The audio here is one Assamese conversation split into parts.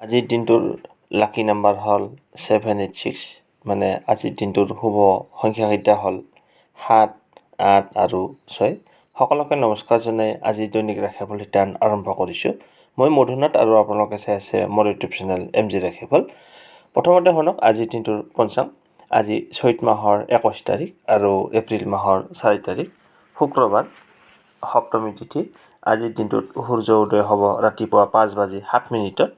আজিৰ দিনটোৰ লাকি নাম্বাৰ হ'ল 786, মানে আজিৰ দিনটোৰ শুভ সংখ্যাকেইটা হ'ল 7, 8 আৰু 6। সকলোকে নমস্কাৰ জনাই আজি দৈনিক ৰাশিফল শিতান আৰম্ভ কৰিছোঁ। মই মধুনাথ আৰু আপোনালোকে চাই আছে মোৰ ইউটিউব চেনেল MG ৰাশিফল। প্ৰথমতে শুনক আজিৰ দিনটোৰ পঞ্চাং। আজি চৈত মাহৰ 21 তাৰিখ আৰু এপ্ৰিল মাহৰ 4 তাৰিখ, শুক্ৰবাৰ, সপ্তমী তিথি। আজিৰ দিনটোত সূৰ্য উদয় হ'ব ৰাতিপুৱা 5:07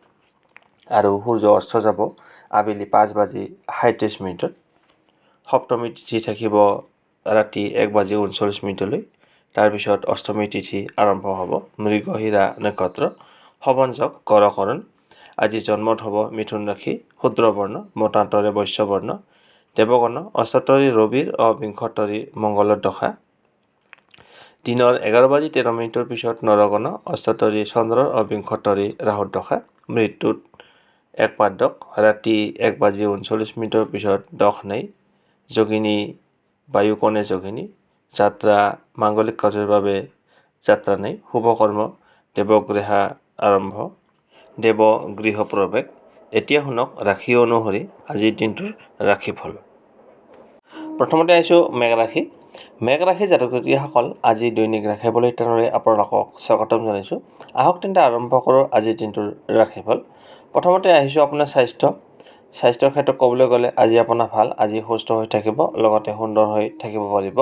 আৰু সূৰ্য অস্ত যাব আবেলি 5:37। সপ্তমী তিথি থাকিব ৰাতি 1:39। তাৰপিছত অষ্টমী তিথি আৰম্ভ হ'ব। মৃগশিৰা নক্ষত্ৰ, শোভনযোগ কৰকৰণ। আজি জন্মত হ'ব মিথুন ৰাশি, শূদ্ৰ বৰ্ণ, মতান্তৰে বৈশ্য বৰ্ণ, দেৱগণ, অষ্টাতৰী ৰবিৰ বিংশতৰী মংগলৰ দশা। দিনৰ 11:13 পিছত নৰগণ, অষ্টাতৰী চন্দ্ৰৰ বিংশতৰী ৰাহুৰ দশা। মৃত্যুত এক পাদক, ৰাতি 1:39 পিছত দশ নাই। যোগিনী বায়ুকণে যোগিনী, যাত্ৰা মাংগলিক কাৰ্যৰ বাবে যাত্ৰা নাই। শুভকৰ্ম দেৱগৃহা আৰম্ভ, দেৱগৃহ প্ৰৱেশ। এতিয়া শুনক ৰাশি অনুসৰি আজিৰ দিনটোৰ ৰাশিফল। প্ৰথমতে আহিছোঁ মেঘ ৰাশি। মেঘ ৰাশি জাতক জাতিকাসকল আজি দৈনিক ৰাশিফল শিতানলৈ আপোনালোকক স্বাগতম জনাইছোঁ। আহক তেন্তে আৰম্ভ কৰোঁ আজিৰ দিনটোৰ ৰাশিফল। প্ৰথমতে আহিছোঁ আপোনাৰ স্বাস্থ্যৰ ক্ষেত্ৰত ক'বলৈ গ'লে আজি আপোনাৰ ভাল। আজি সুস্থ হৈ থাকিব, লগতে সুন্দৰ হৈ থাকিব পাৰিব।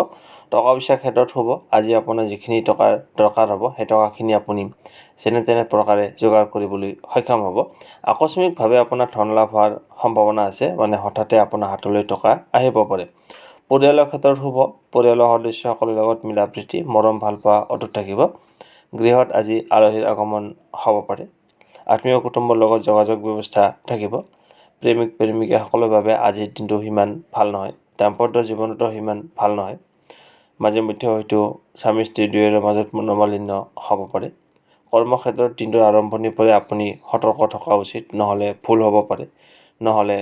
টকা পইচাৰ ক্ষেত্ৰত শুভ। আজি আপোনাৰ যিখিনি টকাৰ দৰকাৰ হ'ব সেই টকাখিনি আপুনি যেনে তেনে প্ৰকাৰে যোগাৰ কৰিবলৈ সক্ষম হ'ব। আকস্মিকভাৱে আপোনাৰ ধন লাভ হোৱাৰ সম্ভাৱনা আছে, মানে হঠাতে আপোনাৰ হাতলৈ টকা আহিব পাৰে। পৰিয়ালৰ ক্ষেত্ৰত শুভ। পৰিয়ালৰ সদস্যসকলৰ লগত মিলা প্ৰীতি, মৰম ভাল পোৱা অটুট থাকিব। গৃহত আজি আলহীৰ আগমন হ'ব পাৰে। আত্মীয় কুটুম্বৰ লগত যোগাযোগ ব্যৱস্থা থাকিব। প্ৰেমিক প্ৰেমিকাসকলৰ বাবে আজিৰ দিনটো সিমান ভাল নহয়। দাম্পত্য জীৱনতো সিমান ভাল নহয়। মাজে মধ্যে হয়তো স্বামী স্ত্ৰী দুয়োৰে মাজত মনোমালিন্য হ'ব পাৰে। কৰ্মক্ষেত্ৰত দিনটোৰ আৰম্ভণিৰ পৰাই আপুনি সতৰ্ক থকা উচিত, নহ'লে ভুল হ'ব পাৰে। নহ'লে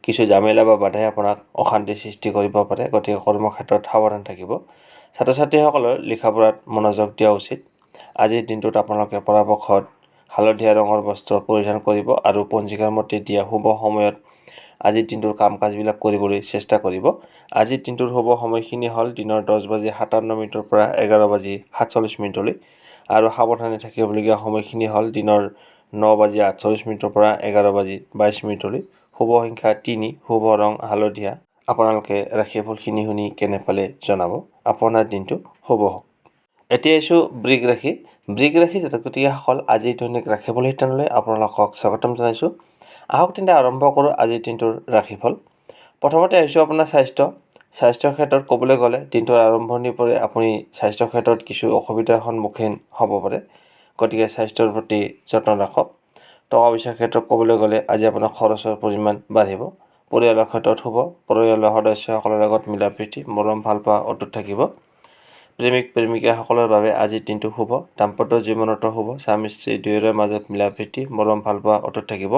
কিছু জামেলা বা বাধাই আপোনাক অশান্তিৰ সৃষ্টি কৰিব পাৰে। গতিকে কৰ্মক্ষেত্ৰত সাৱধান থাকিব। ছাত্ৰ ছাত্ৰীসকলৰ লিখা পঢ়াত মনোযোগ দিয়া উচিত। আজিৰ দিনটোত আপোনালোকে পৰাপক্ষত হালধীয়া ৰঙৰ বস্ত্ৰ পৰিধান কৰিব আৰু পঞ্জিকাৰ মতে দিয়া শুভ সময়ত আজিৰ দিনটোৰ কাম কাজবিলাক কৰিবলৈ চেষ্টা কৰিব। আজিৰ দিনটোৰ শুভ সময়খিনি হ'ল দিনৰ 10:57 পৰা 11:47 আৰু সাৱধানে থাকিবলগীয়া সময়খিনি হ'ল দিনৰ 9:48 পৰা 11:22। শুভ সংখ্যা 3, শুভ ৰং হালধীয়া। আপোনালোকে ৰাশিফলখিনি শুনি কেনে পালে জনাব। আপোনাৰ দিনটো শুভ হওক। এতিয়া আহিছোঁ বৃষ ৰাশি। বৃষ ৰাশি জাতক জাতিকাসকল আজিৰ দৈনিক ৰাশিফল শিতানলৈ আপোনালোকক স্বাগতম জনাইছোঁ। আহক তেন্তে আৰম্ভ কৰোঁ আজিৰ দিনটোৰ ৰাশিফল। প্ৰথমতে আহিছোঁ আপোনাৰ স্বাস্থ্যৰ ক্ষেত্ৰত ক'বলৈ গ'লে দিনটোৰ আৰম্ভণিৰ পৰাই আপুনি স্বাস্থ্যৰ ক্ষেত্ৰত কিছু অসুবিধাৰ সন্মুখীন হ'ব পাৰে। গতিকে স্বাস্থ্যৰ প্ৰতি যত্ন ৰাখক। টকা পইচাৰ ক্ষেত্ৰত ক'বলৈ গ'লে আজি আপোনাৰ খৰচৰ পৰিমাণ বাঢ়িব। পৰিয়ালৰ ক্ষেত্ৰত শুভ। পৰিয়ালৰ সদস্যসকলৰ লগত মিলা প্ৰীতি, মৰম ভাল পোৱা অটুট থাকিব। প্ৰেমিক প্ৰেমিকাসকলৰ বাবে আজিৰ দিনটো শুভ। দাম্পত্য জীৱনতো শুভ। স্বামী স্ত্ৰী দুয়োৰে মাজত মিলা প্ৰীতি, মৰম ভাল পোৱা অটুট থাকিব।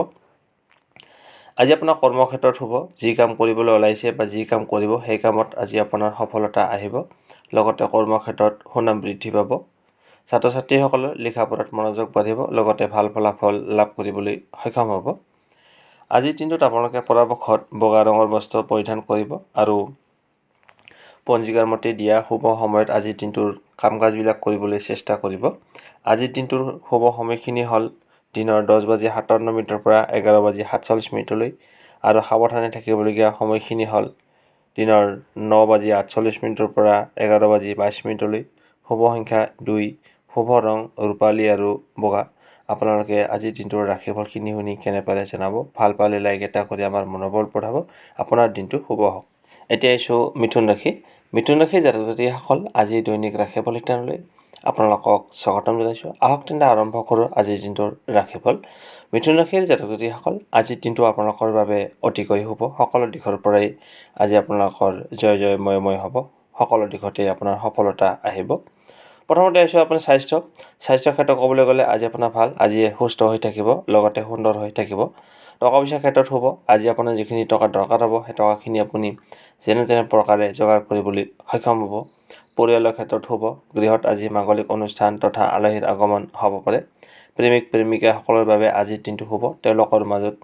আজি আপোনাৰ কৰ্মক্ষেত্ৰত শুভ। যি কাম কৰিবলৈ ওলাইছে বা যি কাম কৰিব সেই কামত আজি আপোনাৰ সফলতা আহিব। লগতে কৰ্মক্ষেত্ৰত সুনাম বৃদ্ধি পাব। ছাত্ৰ ছাত্ৰীসকলৰ লিখা পঢ়াত মনোযোগ বাঢ়িব, লগতে ভাল ফলাফল লাভ কৰিবলৈ সক্ষম হ'ব। আজিৰ দিনটোত আপোনালোকে পৰাপক্ষত বগা ৰঙৰ বস্ত্ৰ পৰিধান কৰিব আৰু পঞ্জিকাৰ মতে দিয়া শুভ সময়ত আজিৰ দিনটোৰ কাম কাজবিলাক কৰিবলৈ চেষ্টা কৰিব। আজিৰ দিনটোৰ শুভ সময়খিনি হ'ল দিনৰ 10:57 পৰা 11:47 আৰু সাৱধানে থাকিবলগীয়া সময়খিনি হ'ল দিনৰ 9:48 পৰা 11:22। শুভ সংখ্যা 2, শুভ ৰং ৰূপালী আৰু বগা। আপোনালোকে আজিৰ দিনটোৰ ৰাশিফলখিনি শুনি কেনে পালে জনাব। ভাল পালে লাইক এটা কৰি আমাৰ মনোবল বঢ়াব। আপোনাৰ দিনটো শুভ হওক। এতিয়া আহিছোঁ মিথুন ৰাশি। মিথুন ৰাশি জাতক জাতিকাসকল আজিৰ দৈনিক ৰাশিফল শিতানলৈ আপোনালোকক স্বাগতম জনাইছোঁ। আহক তেন্তে আৰম্ভ কৰোঁ আজিৰ দিনটোৰ ৰাশিফল। মিথুন ৰাশিৰ জাতক জাতিকাসকল আজিৰ দিনটো আপোনালোকৰ বাবে অতিকৈ শুভ। সকলো দিশৰ পৰাই আজি আপোনালোকৰ জয়ময় হ'ব। সকলো দিশতে আপোনাৰ সফলতা আহিব। প্ৰথমতে আহিছোঁ আপোনাৰ স্বাস্থ্যৰ ক্ষেত্ৰত ক'বলৈ গ'লে আজি আপোনাৰ ভাল। আজি সুস্থ হৈ থাকিব, লগতে সুন্দৰ হৈ থাকিব। টকা পইচাৰ ক্ষেত্ৰত শুভ। আজি আপোনাৰ যিখিনি টকাৰ দৰকাৰ হ'ব সেই টকাখিনি আপুনি যেনে তেনে প্ৰকাৰে যোগাৰ কৰিবলৈ সক্ষম হ'ব। পৰিয়ালৰ ক্ষেত্ৰত শুভ। গৃহত আজি মাংগলিক অনুষ্ঠান তথা আলহীৰ আগমন হ'ব পাৰে। প্ৰেমিক প্ৰেমিকাসকলৰ বাবে আজিৰ দিনটো শুভ। তেওঁলোকৰ মাজত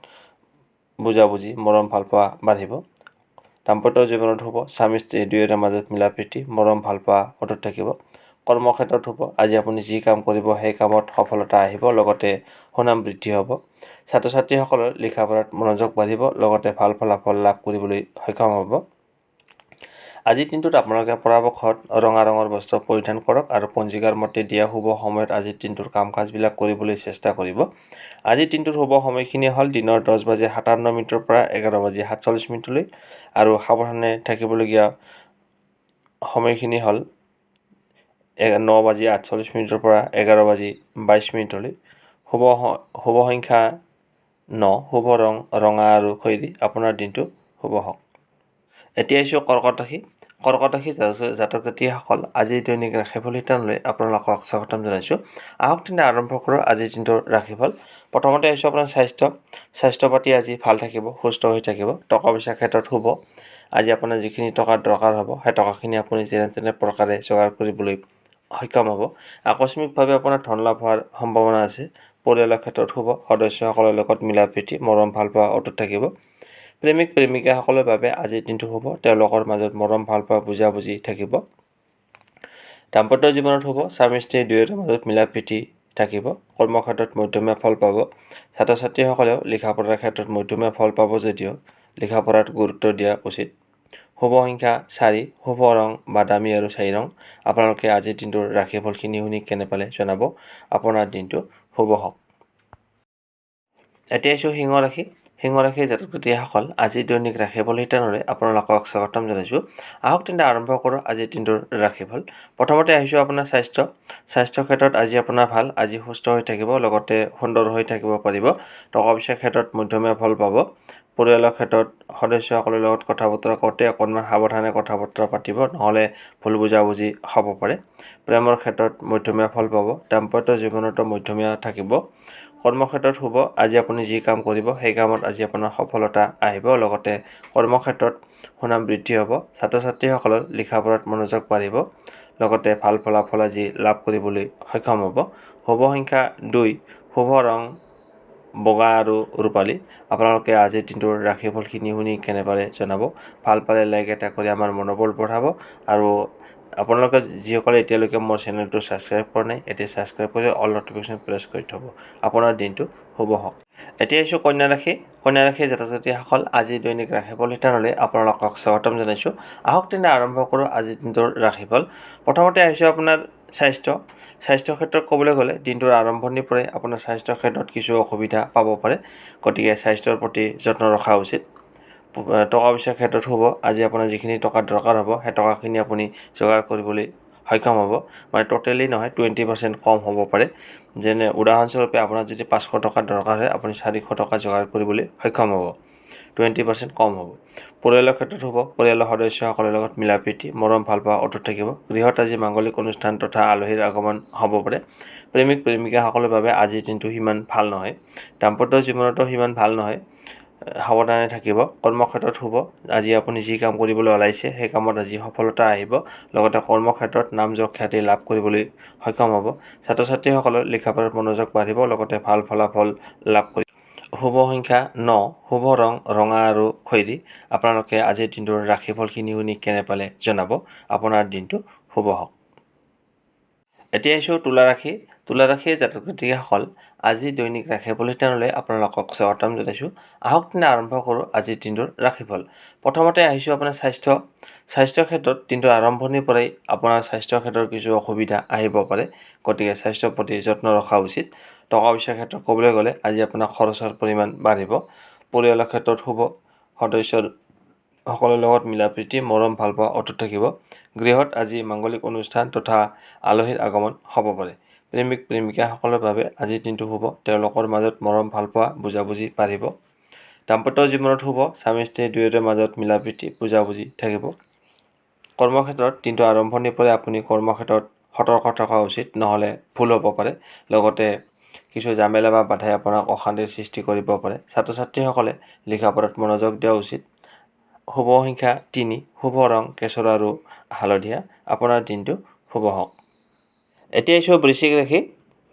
বুজাবুজি, মৰম ভালপোৱা বাঢ়িব। দাম্পত্য জীৱনত শুভ। স্বামী স্ত্ৰী দুয়োৰে মাজত মিলা প্ৰীতি, মৰম ভালপোৱা অটুট থাকিব। কৰ্মক্ষেত্ৰত শুভ। আজি আপুনি যি কাম কৰিব সেই কামত সফলতা আহিব, লগতে সুনাম বৃদ্ধি হ'ব। ছাত্ৰ ছাত্ৰীসকলৰ লিখা পঢ়াত মনোযোগ বাঢ়িব, লগতে ভাল ফলাফল লাভ কৰিবলৈ সক্ষম হ'ব। আজিৰ দিনটোত আপোনালোকে পৰাপক্ষত ৰঙা ৰঙৰ বস্ত্ৰ পৰিধান কৰক আৰু পঞ্জিকাৰ মতে দিয়া শুভ সময়ত আজিৰ দিনটোৰ কাম কাজবিলাক কৰিবলৈ চেষ্টা কৰিব। আজিৰ দিনটোৰ শুভ সময়খিনি হ'ল দিনৰ 10:57 পৰা 11:47 আৰু সাৱধানে থাকিবলগীয়া সময়খিনি হ'ল 9:48 পৰা 11:22 শুভ সংখ্যা 9, শুভ ৰং ৰঙা আৰু খয়েৰী। আপোনাৰ দিনটো শুভ হওক। এতিয়া আহিছোঁ কৰ্কট ৰাশি। কৰ্কট ৰাশি জাতক জাতিসকল আজিৰ দৈনিক ৰাশিফল শিতানলৈ আপোনালোকক স্বাগতম জনাইছোঁ। আহক তেনে আৰম্ভ কৰোঁ আজিৰ দিনটোৰ ৰাশিফল। প্ৰথমতে আহিছোঁ আপোনাৰ স্বাস্থ্য পাতি আজি ভাল থাকিব, সুস্থ হৈ থাকিব। টকা পইচাৰ ক্ষেত্ৰত শুভ। আজি আপোনাৰ যিখিনি টকাৰ দৰকাৰ হ'ব সেই টকাখিনি আপুনি যেনে তেনে প্ৰকাৰে যোগাৰ কৰিবলৈ সক্ষম হ'ব। আকস্মিকভাৱে আপোনাৰ ধন লাভ হোৱাৰ সম্ভাৱনা আছে। পৰিয়ালৰ ক্ষেত্ৰত শুভ। সদস্যসকলৰ লগত মিলা প্ৰীতি, মৰম ভালপোৱা অটুট থাকিব। প্ৰেমিক প্ৰেমিকাসকলৰ বাবে আজিৰ দিনটো শুভ। তেওঁলোকৰ মাজত মৰম ভালপোৱা বুজাবুজি থাকিব। দাম্পত্য জীৱনত শুভ। স্বামী স্ত্ৰী দুয়োৰে মাজত মিলা প্ৰীতি থাকিব। কৰ্মক্ষেত্ৰত মধ্যমীয়া ফল পাব। ছাত্ৰ ছাত্ৰীসকলেও লিখা পঢ়াৰ ক্ষেত্ৰত মধ্যমীয়া ফল পাব যদিও লিখা পঢ়াত গুৰুত্ব দিয়া উচিত। শুভ সংখ্যা 4, শুভ ৰং বাদামী আৰু 4 ৰং। আপোনালোকে আজিৰ দিনটোৰ ৰাশিফলখিনি শুনি কেনে পালে জনাব। আপোনাৰ দিনটো শুভ হওক। এতিয়া আহিছোঁ সিংহ ৰাশি। সিংহ ৰাশিৰ জাতক জাতিসকল আজিৰ দৈনিক ৰাশিফল শিতানলৈ আপোনালোকক স্বাগতম জনাইছোঁ। আহক তেন্তে আৰম্ভ কৰোঁ আজিৰ দিনটোৰ ৰাশিফল। প্ৰথমতে আহিছোঁ আপোনাৰ স্বাস্থ্য ক্ষেত্ৰত আজি আপোনাৰ ভাল। আজি সুস্থ হৈ থাকিব, লগতে সুন্দৰ হৈ থাকিব পাৰিব। টকা পইচাৰ ক্ষেত্ৰত মধ্যমীয়া ফল পাব। পৰিয়ালৰ ক্ষেত্ৰত সদস্যসকলৰ লগত কথা বতৰা কৰোঁতে অকণমান সাৱধানে কথা বতৰা পাতিব, নহ'লে ভুল বুজাবুজি হ'ব পাৰে। প্ৰেমৰ ক্ষেত্ৰত মধ্যমীয়া ফল পাব। দাম্পত্য জীৱনতো মধ্যমীয়া থাকিব। কৰ্মক্ষেত্ৰত শুভ। আজি আপুনি যি কাম কৰিব সেই কামত আজি আপোনাৰ সফলতা আহিব, লগতে কৰ্মক্ষেত্ৰত সুনাম বৃদ্ধি হ'ব। ছাত্ৰ ছাত্ৰীসকলৰ লিখা পঢ়াত মনোযোগ বাঢ়িব, লগতে ভাল ফলাফল আজি লাভ কৰিবলৈ সক্ষম হ'ব। শুভ সংখ্যা 2, শুভ ৰং বগা আৰু ৰূপালী। আপোনালোকে আজিৰ দিনটোৰ ৰাশিফলখিনি শুনি কেনে পালে জনাব। ভাল পালে লাইক এটা কৰি আমাৰ মনোবল বঢ়াব আৰু আপোনালোকে যিসকলে এতিয়ালৈকে মোৰ চেনেলটো ছাবস্ক্ৰাইব কৰা নাই, এতিয়া ছাবস্ক্ৰাইব কৰি অল নটিফিকেশ্যন প্ৰেছ কৰি থ'ব। আপোনাৰ দিনটো শুভ হওক। এতিয়া আহিছোঁ কন্যা ৰাশি। কন্যা ৰাশিৰ জাতক জাতিসকল আজিৰ দৈনিক ৰাশিফল শিতানলৈ আপোনালোকক স্বাগতম জনাইছোঁ। আহক তেনে আৰম্ভ কৰোঁ আজিৰ দিনটোৰ ৰাশিফল। প্ৰথমতে আহিছোঁ আপোনাৰ স্বাস্থ্য ক্ষেত্ৰত ক'বলৈ গ'লে দিনটোৰ আৰম্ভণিৰ পৰাই আপোনাৰ স্বাস্থ্যৰ ক্ষেত্ৰত কিছু অসুবিধা পাব পাৰে, গতিকে স্বাস্থ্যৰ প্ৰতি যত্ন ৰখা উচিত। টকা পইচাৰ ক্ষেত্ৰত শুভ। আজি আপোনাৰ যিখিনি টকাৰ দৰকাৰ হ'ব সেই টকাখিনি আপুনি যোগাৰ কৰিবলৈ সক্ষম হ'ব। মানে টোটেলি নহয়, 20% কম হ'ব পাৰে। যেনে উদাহৰণস্বৰূপে আপোনাৰ যদি 500 টকাৰ দৰকাৰ হয় আপুনি 400 টকা যোগাৰ কৰিবলৈ সক্ষম হ'ব। 20% কম হ'ব। পৰিয়ালৰ ক্ষেত্ৰত শুভ। পৰিয়ালৰ সদস্যসকলৰ লগত মিলা প্ৰীতি, মৰম ভালপোৱা অটুট থাকিব। গৃহত আজি মাংগলিক অনুষ্ঠান তথা আলহীৰ আগমন হ'ব পাৰে। প্ৰেমিক প্ৰেমিকাসকলৰ বাবে আজিৰ দিনটো সিমান ভাল নহয়। দাম্পত্য জীৱনতো সিমান ভাল নহয়, সাৱধানে থাকিব। কৰ্মক্ষেত্ৰত শুভ। আজি আপুনি যি কাম কৰিবলৈ ওলাইছে সেই কামত আজি সফলতা আহিব, লগতে কৰ্মক্ষেত্ৰত নাম যশ খ্যাতি লাভ কৰিবলৈ সক্ষম হ'ব। ছাত্ৰ ছাত্ৰীসকলৰ লিখা পঢ়াত মনোযোগ বাঢ়িব, লগতে ভাল ফলাফল লাভ কৰিব। শুভ সংখ্যা 9, শুভ ৰং ৰঙা আৰু খয়েৰী। আপোনালোকে আজিৰ দিনটোৰ ৰাশিফলখিনি শুনি কেনে পালে জনাব। আপোনাৰ দিনটো শুভ হওক। এতিয়া আহিছোঁ তুলা ৰাশি। তুলা ৰাশিৰ জাতক জাতিসকল আজি দৈনিক ৰাশিফল শিতানলৈ আপোনালোকক স্বাগতম জনাইছোঁ। আহক তেনে আৰম্ভ কৰোঁ আজিৰ দিনটোৰ ৰাশিফল। প্ৰথমতে আহিছোঁ আপোনাৰ স্বাস্থ্যৰ ক্ষেত্ৰত দিনটোৰ আৰম্ভণিৰ পৰাই আপোনাৰ স্বাস্থ্যৰ ক্ষেত্ৰত কিছু অসুবিধা আহিব পাৰে, গতিকে স্বাস্থ্যৰ প্ৰতি যত্ন ৰখা উচিত। টকা পইচাৰ ক্ষেত্ৰত ক'বলৈ গ'লে আজি আপোনাৰ খৰচৰ পৰিমাণ বাঢ়িব। পৰিয়ালৰ ক্ষেত্ৰত শুভ। সদস্যসকলৰ লগত মিলা প্ৰীতি, মৰম ভালপোৱা অটুট থাকিব। গৃহত আজি মাংগলিক অনুষ্ঠান তথা আলহীৰ আগমন হ'ব পাৰে। প্ৰেমিক প্ৰেমিকাসকলৰ বাবে আজিৰ দিনটো শুভ। তেওঁলোকৰ মাজত মৰম ভালপোৱা বুজাবুজি বাঢ়িব। দাম্পত্য জীৱনত শুভ। স্বামী স্ত্ৰী দুয়োৰে মাজত মিলা প্ৰীতি বুজাবুজি থাকিব। কৰ্মক্ষেত্ৰত দিনটো আৰম্ভণিৰ পৰাই আপুনি কৰ্মক্ষেত্ৰত সতৰ্ক থকা উচিত, নহ'লে ভুল হ'ব পাৰে। লগতে কিছু জামেলা বা বাধাই আপোনাক অশান্তিৰ সৃষ্টি কৰিব পাৰে। ছাত্ৰ ছাত্ৰীসকলে লিখা পঢ়াত মনোযোগ দিয়া উচিত। শুভ সংখ্যা 3, শুভ ৰং কেশৰ আৰু হালধীয়া। আপোনাৰ দিনটো শুভ হওক। এতিয়া আহিছোঁ বৃশ্চিক ৰাশি।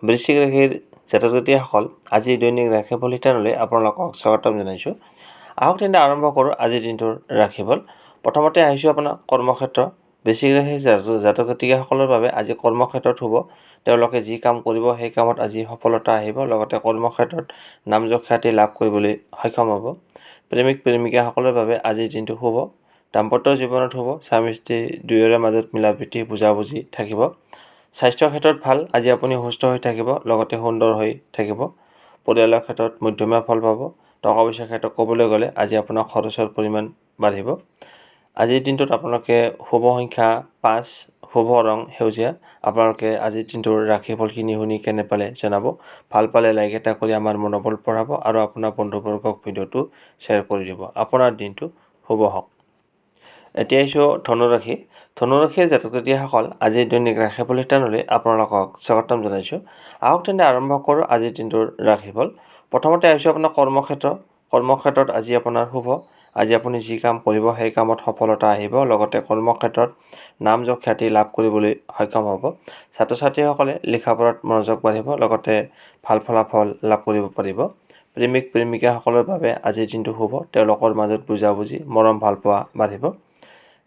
বৃশ্চিক ৰাশিৰ জাতক-জাতিসকল আজি দৈনিক ৰাশিফল শিতানলৈ আপোনালোকক স্বাগতম জনাইছোঁ। আহক তেন্তে আৰম্ভ কৰোঁ আজিৰ দিনটোৰ ৰাশিফল। প্ৰথমতে আহিছোঁ আপোনাৰ কৰ্মক্ষেত্ৰ। বৃশ্চিক ৰাশিৰ জাতক-জাতিসকলৰ বাবে আজি কৰ্মক্ষেত্ৰত শুভ। তেওঁলোকে যি কাম কৰিব সেই কামত আজি সফলতা আহিব, লগতে কৰ্মক্ষেত্ৰত নামযশ খ্যাতি লাভ কৰিবলৈ সক্ষম হ'ব। প্ৰেমিক প্ৰেমিকাসকলৰ বাবে আজিৰ দিনটো শুভ। দাম্পত্য জীৱনত শুভ। স্বামী স্ত্ৰী দুয়োৰে মাজত মিলাপ্ৰীতি বুজাবুজি থাকিব। স্বাস্থ্যৰ ক্ষেত্ৰত ভাল, আজি আপুনি সুস্থ হৈ থাকিব, লগতে সুন্দৰ হৈ থাকিব। পৰিয়ালৰ ক্ষেত্ৰত মধ্যমীয়া ফল পাব। টকা পইচাৰ ক্ষেত্ৰত ক'বলৈ গ'লে আজি আপোনাৰ খৰচৰ পৰিমাণ বাঢ়িব। আজিৰ দিনটোত আপোনালোকে শুভ সংখ্যা 5, শুভ ৰং সেউজীয়া। আপোনালোকে আজিৰ দিনটোৰ ৰাশিফলখিনি শুনি কেনে পালে জনাব। ভাল পালে লাইক এটা কৰি আমাৰ মনোবল বঢ়াব আৰু আপোনাৰ বন্ধুবৰ্গক ভিডিঅ'টো শ্বেয়াৰ কৰি দিব। আপোনাৰ দিনটো শুভ হওক। এতিয়া আহিছোঁ ধনুৰাশি। ধনুৰাশিৰ জাতক-জাতিসকল আজিৰ দৈনিক ৰাশিফল শিতানলৈ আপোনালোকক স্বাগতম জনাইছোঁ। আহক তেন্তে আৰম্ভ কৰোঁ আজিৰ দিনটোৰ ৰাশিফল। প্ৰথমতে আহিছোঁ আপোনাৰ কৰ্মক্ষেত্ৰ। কৰ্মক্ষেত্ৰত আজি আপোনাৰ শুভ। আজি আপুনি যি কাম কৰিব সেই কামত সফলতা আহিব, লগতে কৰ্মক্ষেত্ৰত নামযশ খ্যাতি লাভ কৰিবলৈ সক্ষম হ'ব। ছাত্ৰ ছাত্ৰীসকলে লিখা পঢ়াত মনোযোগ বাঢ়িব, লগতে ভাল ফলাফল লাভ কৰিব পাৰিব। প্ৰেমিক প্ৰেমিকাসকলৰ বাবে আজিৰ দিনটো শুভ। তেওঁলোকৰ মাজত বুজাবুজি, মৰম ভালপোৱা বাঢ়িব।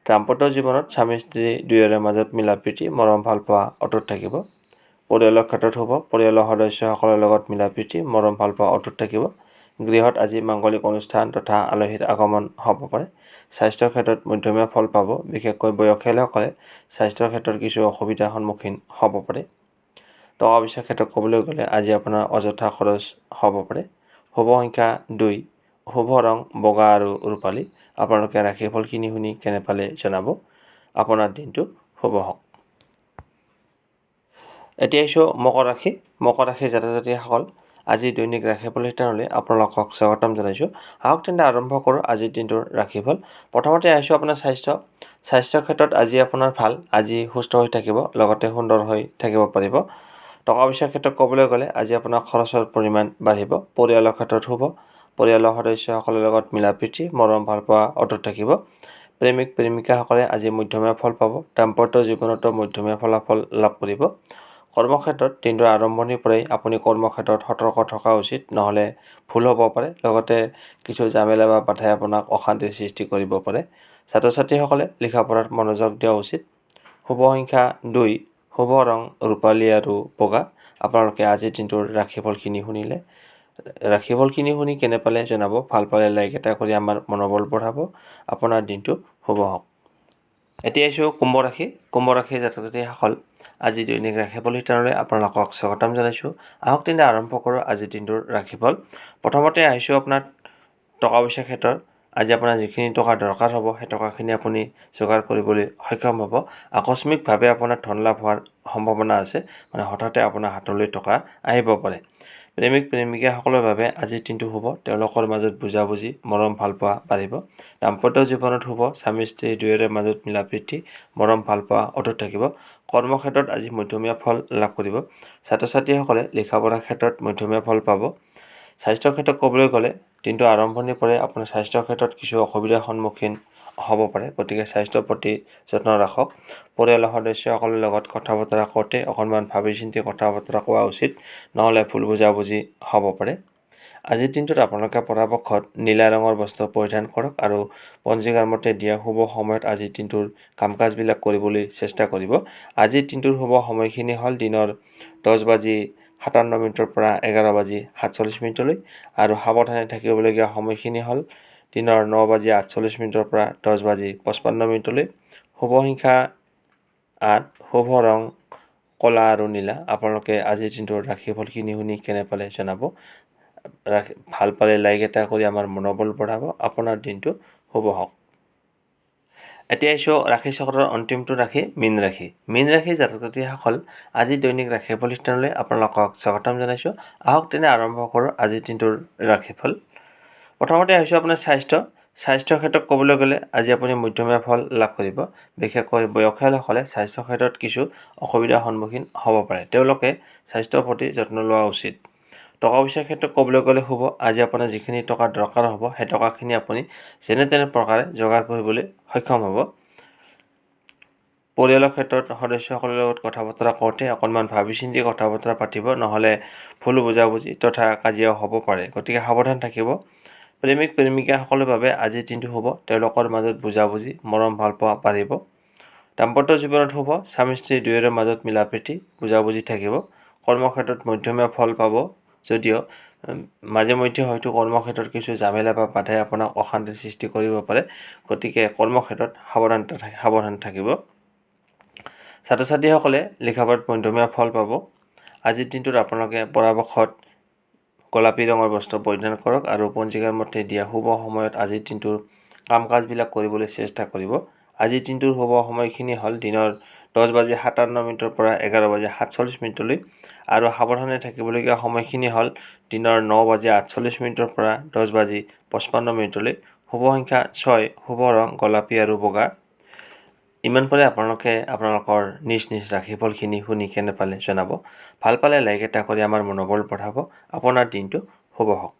দাম্পত্য জীৱনত স্বামী স্ত্ৰী দুয়োৰে মাজত মিলাপ্ৰীতি, মৰম ভালপোৱা অটুট থাকিব। পৰিয়ালৰ ক্ষেত্ৰত শুভ। পৰিয়ালৰ সদস্যসকলৰ লগত মিলাপ্ৰীতি, মৰম ভালপোৱা অটুট থাকিব। গৃহত আজি মাংগলিক অনুষ্ঠান তথা আলহীৰ আগমন হ'ব পাৰে। স্বাস্থ্যৰ ক্ষেত্ৰত মধ্যমীয়া ফল পাব। বিশেষকৈ বয়সীয়ালসকলে স্বাস্থ্যৰ ক্ষেত্ৰত কিছু অসুবিধাৰ সন্মুখীন হ'ব পাৰে। টকা পইচাৰ ক্ষেত্ৰত ক'বলৈ গ'লে আজি আপোনাৰ অযথা খৰচ হ'ব পাৰে। শুভ সংখ্যা 2, শুভ ৰং বগা আৰু ৰূপালী। আপোনালোকে ৰাশিফলখিনি শুনি কেনে পালে জনাব। আপোনাৰ দিনটো শুভ হওক। এতিয়া আহিছোঁ মকৰ ৰাশি। মকৰ ৰাশিৰ জাতক-জাতিসকল আজি দৈনিক ৰাশিফল শিতানলৈ আপোনালোকক স্বাগতম জনাইছোঁ। আহক তেন্তে আৰম্ভ কৰোঁ আজিৰ দিনটোৰ ৰাশিফল। প্ৰথমতে আহিছোঁ আপোনাৰ স্বাস্থ্যৰ ক্ষেত্ৰত আজি আপোনাৰ ভাল। আজি সুস্থ হৈ থাকিব, লগতে সুন্দৰ হৈ থাকিব পাৰিব। টকা পইচাৰ ক্ষেত্ৰত ক'বলৈ গ'লে আজি আপোনাৰ খৰচৰ পৰিমাণ বাঢ়িব। পৰিয়ালৰ ক্ষেত্ৰত শুভ। পৰিয়ালৰ সদস্যসকলৰ লগত মিলাপ্ৰীতি, মৰম ভালপোৱা অটুট থাকিব। প্ৰেমিক প্ৰেমিকাসকলে আজি মধ্যমীয়া ফল পাব। দাম্পত্য জীৱনতো মধ্যমীয়া ফলাফল লাভ কৰিব। কৰ্মক্ষেত্ৰত দিনটোৰ আৰম্ভণিৰ পৰাই আপুনি কৰ্মক্ষেত্ৰত সতৰ্ক থকা উচিত, নহ'লে ভুল হ'ব পাৰে। লগতে কিছু জামেলা বা বাধাই আপোনাক অশান্তিৰ সৃষ্টি কৰিব পাৰে। ছাত্ৰ ছাত্ৰীসকলে লিখা পঢ়াত মনোযোগ দিয়া উচিত। শুভ সংখ্যা 2, শুভ ৰং ৰূপালী আৰু বগা। আপোনালোকে আজিৰ দিনটোৰ ৰাশিফলখিনি শুনি কেনে পালে জনাব। ভাল পালে লাইক এটা কৰি আমাৰ মনোবল বঢ়াব। আপোনাৰ দিনটো শুভ হওক। এতিয়া আহিছোঁ কুম্ভ ৰাশি। কুম্ভ ৰাশিৰ জাতক-জাতিসকল আজি দৈনিক ৰাশিফল শিতানলৈ আপোনালোকক স্বাগতম জনাইছোঁ। আহক তেন্তে আৰম্ভ কৰোঁ আজিৰ দিনটোৰ ৰাশিফল। প্ৰথমতে আহিছোঁ আপোনাৰ টকা পইচাৰ ক্ষেত্ৰত। আজি আপোনাৰ যিখিনি টকা দৰকাৰ হ'ব সেই টকাখিনি আপুনি যোগাৰ কৰিবলৈ সক্ষম হ'ব। আকস্মিকভাৱে আপোনাৰ ধন লাভ হোৱাৰ সম্ভাৱনা আছে, হঠাতে আপোনাৰ হাতলৈ টকা আহিব পাৰে। প্ৰেমিক প্ৰেমিকাসকলৰ বাবে আজিৰ দিনটো শুভ। তেওঁলোকৰ মাজত বুজাবুজি, মৰম ভালপোৱা বাঢ়িব। দাম্পত্য জীৱনত শুভ। স্বামী স্ত্ৰী দুয়োৰে মাজত মিলাপ্ৰীতি, মৰম ভালপোৱা অটুট থাকিব। কৰ্মক্ষেত্ৰত আজি মধ্যমীয়া ফল লাভ কৰিব। ছাত্ৰ ছাত্ৰীসকলে লিখা পঢ়াৰ ক্ষেত্ৰত মধ্যমীয়া ফল পাব। স্বাস্থ্যৰ ক্ষেত্ৰত ক'বলৈ গ'লে দিনটো আৰম্ভণিৰ পৰাই আপোনাৰ স্বাস্থ্যৰ ক্ষেত্ৰত কিছু অসুবিধাৰ সন্মুখীন হ'ব পাৰে, গতিকে স্বাস্থ্যৰ প্ৰতি যত্ন ৰাখক। পৰিয়ালৰ সদস্যসকলৰ লগত কথা বতৰা কৰোঁতে অকণমান ভাবি চিন্তি কথা বতৰা কোৱা উচিত, নহ'লে ভুল বুজাবুজি হ'ব পাৰে। আজিৰ দিনটোত আপোনালোকে পৰাপক্ষত নীলা ৰঙৰ বস্ত্ৰ পৰিধান কৰক আৰু পঞ্জিকাৰ মতে দিয়া শুভ সময়ত আজিৰ দিনটোৰ কাম কাজবিলাক কৰিবলৈ চেষ্টা কৰিব। আজিৰ দিনটোৰ শুভ সময়খিনি হ'ল দিনৰ 10:57 পৰা 11:47 আৰু সাৱধানে থাকিবলগীয়া সময়খিনি হ'ল দিনৰ 9:48 পৰা 10:55। শুভ সংখ্যা 8, শুভ ৰং ক'লা আৰু নীলা। আপোনালোকে আজিৰ দিনটোৰ ৰাশিফলখিনি শুনি কেনে পালে জনাব। ভাল পালে লাইক এটা কৰি আমাৰ মনোবল বঢ়াব। আপোনাৰ দিনটো শুভ হওক। এতিয়া আহিছোঁ ৰাশি চক্ৰৰ অন্তিমটো ৰাশি, মীন ৰাশি। মীন ৰাশিৰ জাতক-জাতিসকল আজি দৈনিক ৰাশিফল শিতানলৈ আপোনালোকক স্বাগতম জনাইছোঁ। আহক তেনে আৰম্ভ কৰোঁ আজিৰ দিনটোৰ ৰাশিফল। প্ৰথমতে আহিছোঁ আপোনাৰ স্বাস্থ্যৰ ক্ষেত্ৰত ক'বলৈ গ'লে আজি আপুনি মধ্যমীয়া ফল লাভ কৰিব। বিশেষকৈ বয়সীয়ালসকলে স্বাস্থ্যৰ ক্ষেত্ৰত কিছু অসুবিধাৰ সন্মুখীন হ'ব পাৰে। তেওঁলোকে স্বাস্থ্যৰ প্ৰতি যত্ন লোৱা উচিত। টকা পইচাৰ ক্ষেত্ৰত ক'বলৈ গ'লে শুভ। আজি আপোনাৰ যিখিনি টকা দৰকাৰ হ'ব সেই টকাখিনি আপুনি যেনে তেনে প্ৰকাৰে যোগাৰ কৰিবলৈ সক্ষম হ'ব। পৰিয়ালৰ ক্ষেত্ৰত সদস্যসকলৰ লগত কথা বতৰা কৰোঁতে অকণমান ভাবি চিন্তি কথা বতৰা পাতিব, নহ'লে ভুল বুজাবুজি তথা কাজিয়াও হ'ব পাৰে। গতিকে সাৱধান থাকিব। প্ৰেমিক প্ৰেমিকাসকলৰ বাবে আজিৰ দিনটো শুভ। তেওঁলোকৰ মাজত বুজাবুজি, মৰম ভালপোৱা বাঢ়িব। দাম্পত্য জীৱনত শুভ। স্বামী স্ত্ৰী দুয়োৰে মাজত মিলাপ্ৰীতি, বুজাবুজি থাকিব। কৰ্মক্ষেত্ৰত মধ্যমীয়া ফল পাব, যদিও মাজে মধ্যে হয়তো কৰ্মক্ষেত্ৰত কিছু ঝামেলা বা বাধাই আপোনাক অশান্তিৰ সৃষ্টি কৰিব পাৰে। গতিকে কৰ্মক্ষেত্ৰত সাৱধান থাকিব। ছাত্ৰ ছাত্ৰীসকলে লিখাপঢ়াত মধ্যমীয়া ফল পাব। আজিৰ দিনটোত আপোনালোকে পৰাপক্ষত গোলাপী ৰঙৰ বস্ত্ৰ পৰিধান কৰক আৰু পঞ্জিকাৰ মতে দিয়া শুভ সময়ত আজিৰ দিনটোৰ কাম কাজবিলাক কৰিবলৈ চেষ্টা কৰিব। আজিৰ দিনটোৰ শুভ সময়খিনি হ'ল দিনৰ 10:57 পৰা 11:47 আৰু সাৱধানে থাকিবলগীয়া সময়খিনি হ'ল দিনৰ 9:48 পৰা 10:55 শুভ সংখ্যা 6, শুভ ৰং গোলাপী আৰু বগা। ইমান পৰে আপোনালোকে আপোনালোকৰ নিজ ৰাশিফলখিনি শুনি কেনে পালে জনাব। ভাল পালে লাইক এটা কৰি আমাৰ মনোবল বঢ়াব। আপোনাৰ দিনটো শুভ হওক।